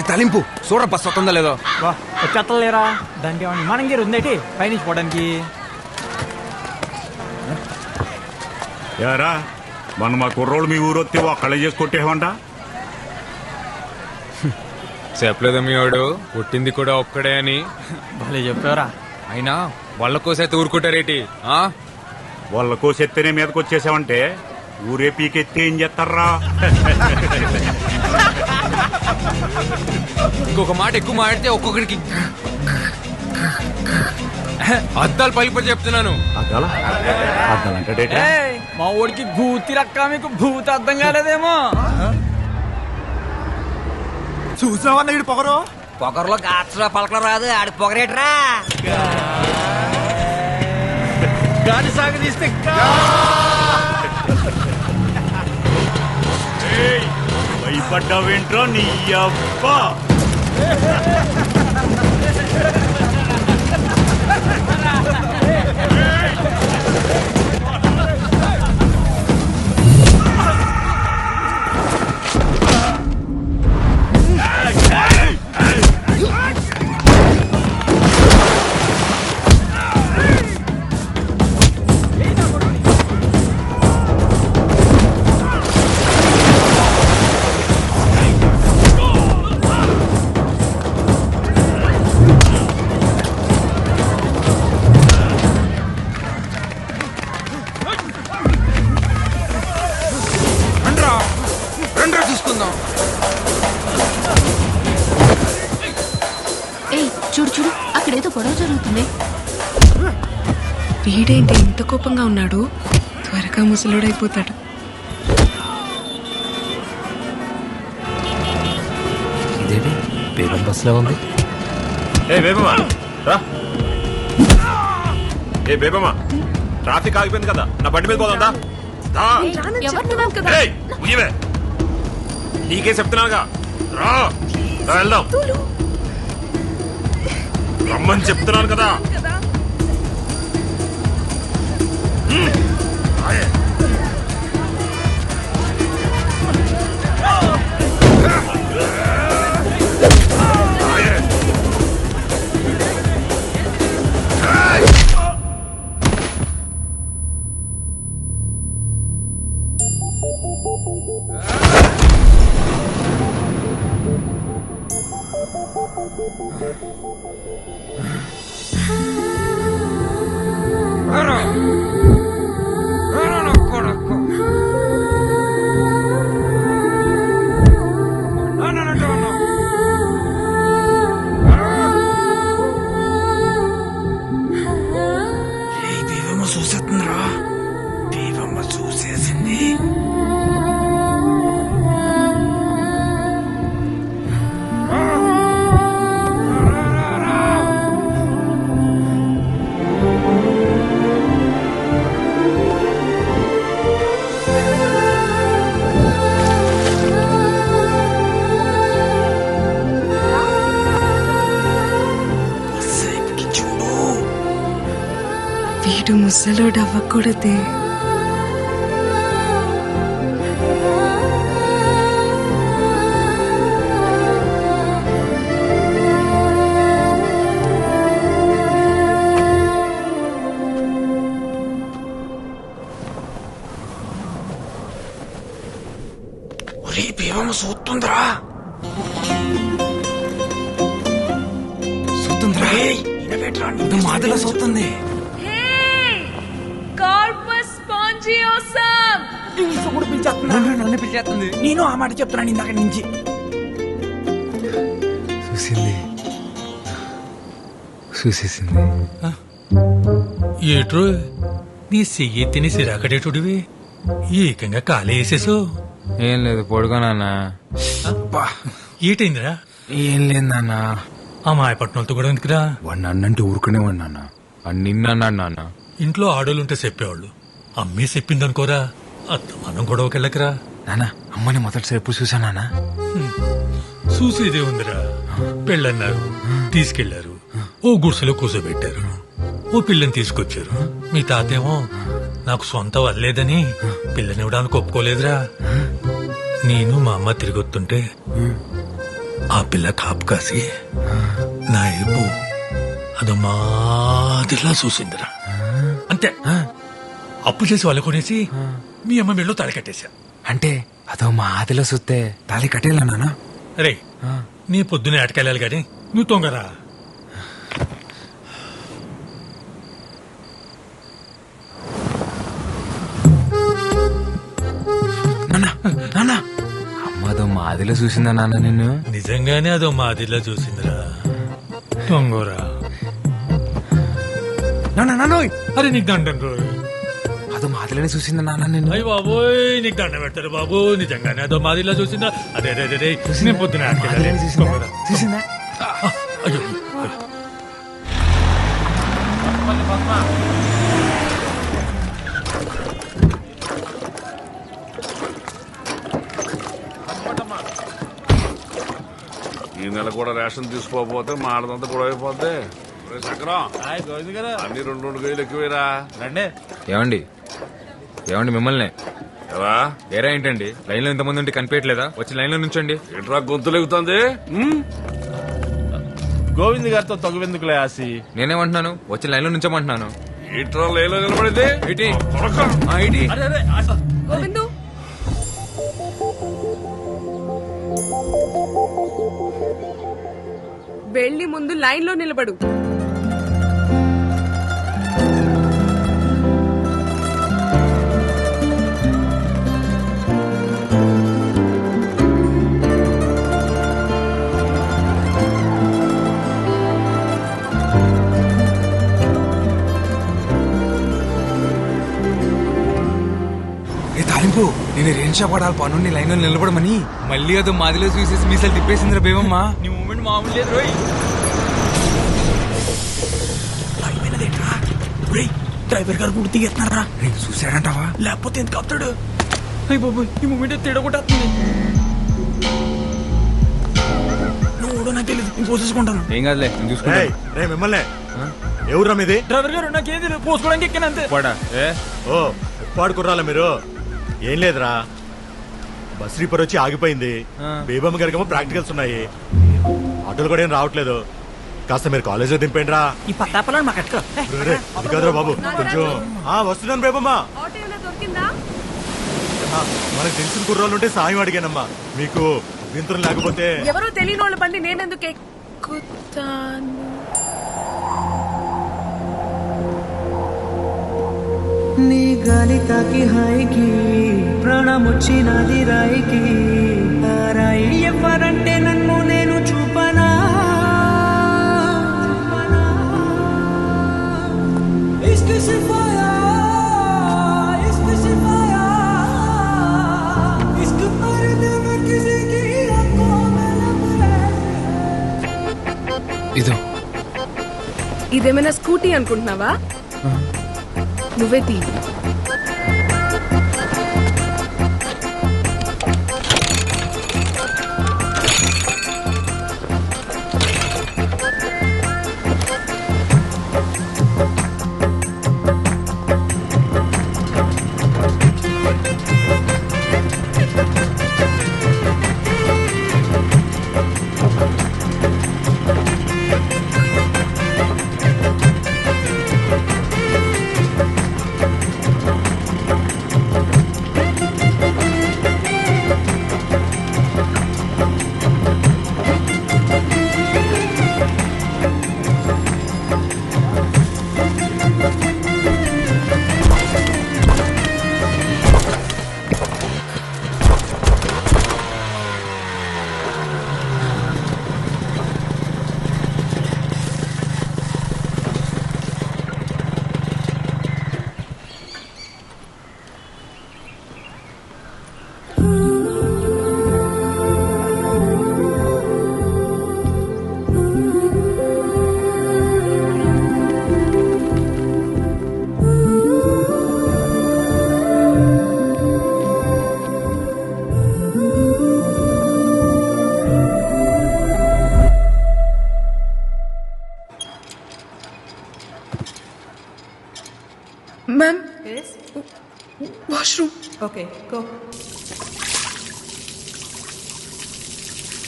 తలింపు చూడప్ప సొత్తందా లేదో. వచ్చేస్తలేరా దానికి ఏమన్నా విమానం గేరు ఉందేటి పైనుంచి పోవడానికి. యారా మన మా కుర్రోళ్ళు మీ ఊరు వస్తే ఒక్కళ్ళే చేసి కొట్టేవంట. చెప్పలేదా మీ వాడు పుట్టింది కూడా ఒక్కడే అని. భలే చెప్పారా. అయినా వాళ్ళ కోసైతే ఊరుకుంటారేటి? వాళ్ళ కోసెత్తేనే మీదకి వచ్చేసావంటే ఊరే పీకెత్తే ఏం చేస్తారా? ఇంకొక మాట ఎక్కువ మాడితే ఒక్కొక్కడికి అద్దాలు పలిపడి చెప్తున్నాను. మా ఊడికి భూతి రక్క మీకు భూతి అర్థం కాలేదేమో. చూసావన్న ఇడు పొగరు. పొగరులో గాచరా పలకలు రాదు, ఆడి పొగరేట్రా. గాడి సాగు తీస్తే భయపడ్డావేంట్రా నీ అబ్బా? చూడు చూడు అక్కడేదో గొడవ జరుగుతుంది. వీడేంటి ఇంత కోపంగా ఉన్నాడు? త్వరగా ముసలుడైపోతాడు. ఇదేంటి బేగం బస్ లో ఉంది? ఏ బేబమ్మా రా. ఏ బేబమ్మా ట్రాఫిక్ ఆగిపోయింది కదా, నా బండి మీద పోదా. నీకే చెప్తున్నాగా, రా వెళ్దాం. రమ్మని చెప్తున్నాను కదా. చూసేస్తుందిరా. దేవమ్మ చూసేసింది. వీడు ముసలోడు అవ్వకూడదే. ఒరే దేవమ్మ చూస్తుందిరా. చూస్తుందిరా. మాదిలో చూస్తుంది. నన్ను పిలిచేస్తుంది. నేను ఆ మాట చెప్తున్నాను ఇందాక నుంచి. చూసేసింది. ఏట్రో నీ చెయ్యి తిని సిరాకడేటుడివి ఏకంగా కాలేసేసో. ఏం లేదు పడుకోనన్నా. ఏటైందిరా? ఏం లేదు నాన్న. ఆ మాయపట్నంతో కూడా ఎందుకురా? వాడిని అన్నంటే ఊరుకునేవాడు నాన్న. అని నిన్నన్నాడు నాన్న. ఇంట్లో ఆడోళ్ళుంటే చెప్పేవాళ్ళు. అమ్మే చెప్పిందనుకోరా, అత్తమానం గొడవకెళ్ళకరా. నాన్న అమ్మని మొదటిసారి ఎప్పుడు చూసా నాన్న? చూసేదే ఉందిరా. పెళ్ళన్నారు, తీసుకెళ్లారు, ఓ గుడిసెలో కూర్చోబెట్టారు, ఓ పిల్లని తీసుకొచ్చారు. మీ తాతేమో నాకు సొంత వల్లేదని పిల్లనివ్వడానికి ఒప్పుకోలేదురా. నేను మా అమ్మ తిరిగొస్తుంటే ఆ పిల్ల కాపు కాసి నా ఏపు అదో మాదిరిలా చూసిందిరా. అంతే, అప్పు చేసి వాళ్ళు కొనేసి మీ అమ్మ మెళ్ళో తాళి కట్టేశా. అంటే అదో మా ఆదిలో సుత్తే తాళి కట్టేలా రే, నీ పొద్దునే అటకెళ్ళాలి గాని నువ్వు తొంగరా. అమ్మదో మా ఆదిలో చూసిందా నాన్న నిన్ను? నిజంగానే అదో మాదిరిలా చూసిందిరా. తొంగరా. అరే నీకు దండం రోజు. అదో మా ఆదిలోనే చూసిందా నాన్న నిన్ను? అయ్యి బాబోయ్, నీకు దండం పెడతారు బాబు. నిజంగానే అదో మాదిరిలా చూసిందా? అరే అరే అరే, నేను పొద్దున అటకెళ్ళాలి. చూసిందా? అయ్యో, ఈ నెల కూడా రేషన్ తీసుకోకపోతే మాడదంతా కూడా అయిపోద్ది. చక్రం అన్ని 2 కేజీలు ఎక్కువేరా. ఏమండి ఏమండి మిమ్మల్ని ఎలా ఏరా ఏంటండి లైన్ లో ఇంతమంది ఉంటే కనిపించట్లేదా? వచ్చి లైన్ లో నుంచండి. ఏంట్రా గొంతులు ఎగుతుంది? గోవింద్ గారితో తగువెందుకులే ఆసి. నేనేమంటున్నాను, వచ్చి లైన్ లో నుంచోమంటున్నాను. ఏంట్రా లేలో నిలబడింది? ఇటీ. ఆ, ఇటీ. గోవిందు, వెళ్ళి ముందు లైన్ లో నిలబడు. తాలింపు నేను రేంజ్ షాప్ పడాలి పనుండి లైన్ లో నిలబడమని. మళ్ళీ అదో మాదిలో చూసేసి మీసాలు తిప్పేసిందిరా బేవమ్మా. నీ మూమెంట్ మామూలు లేదు రోయ్. డ్రైవర్ గారు కూడా దిగెత్తున్నారా? చూసాడంటావా? లేకపోతే ఎందుకు ఆపుతాడు? అయ్యి బాబు ఈ మూమెంట్ తేడగొట్టేస్తుంది. నువ్వు నాకు తెలియదు, నేను పోసేసుకుంటాను. ఏం కాదులే నేను చూసుకుంటా. మిమ్మల్ని ఎవరురా మీది? డ్రైవర్ గారు నాకేం తెలియదు, పోసుకోవడానికి ఎక్కిన అంతే. పడా ఓ పాడుకుర్రాలా మీరు? ఏం లేదురా, బస్ రీపర్ వచ్చి ఆగిపోయింది. బేబమ్మ గారికేమో ప్రాక్టికల్స్ ఉన్నాయి. ఆటోలు కూడా ఏం రావట్లేదు. కాస్త మీరు కాలేజీలో దింపండి రా. ఈ పట్టాపలని మాకు ఎక్క. అది కాదురా బాబు, కొంచెం వస్తున్నాను బేబమ్మ. మనకు తెలిసిన కుర్రాళ్ళు ఉంటే సాయం అడిగానమ్మా. మీకు వింతలు లేకపోతే ఎవరో తెలియని వాళ్ళ బండి నేనెందుకు ఎక్కుతాను? నీ గాలి తాకి హాయికి ప్రాణమొచ్చినది రాయికి. ఆ రాయి ఎవరంటే నన్ను నేను చూపనా? ఇదేమైనా స్కూటీ అనుకుంటున్నావా? నువ్వే తీ. Ma'am? Yes? Washroom. Okay, go.